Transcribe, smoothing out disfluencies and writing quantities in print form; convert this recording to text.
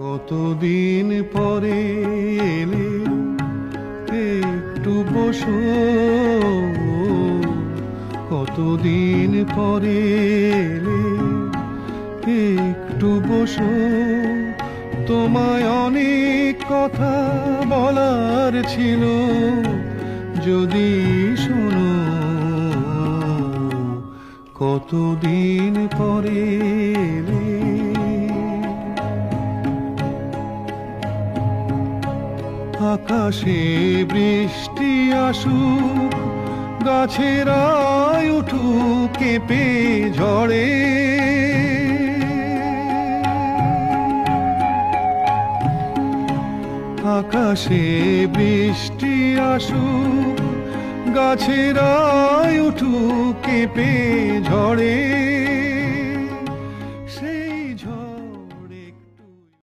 কতদিন পরে এলে একটু বসো, কতদিন পরে এলে একটু বসো, তোমায় অনেক কথা বলার ছিল, যদি শোনো। কতদিন পরে এলে, আকাশে বৃষ্টি আসুক, গাছেরাই উঠুক কেঁপে ঝড়ে, আকাশে বৃষ্টি আসুক, গাছেরাই উঠুক কেঁপে ঝড়ে।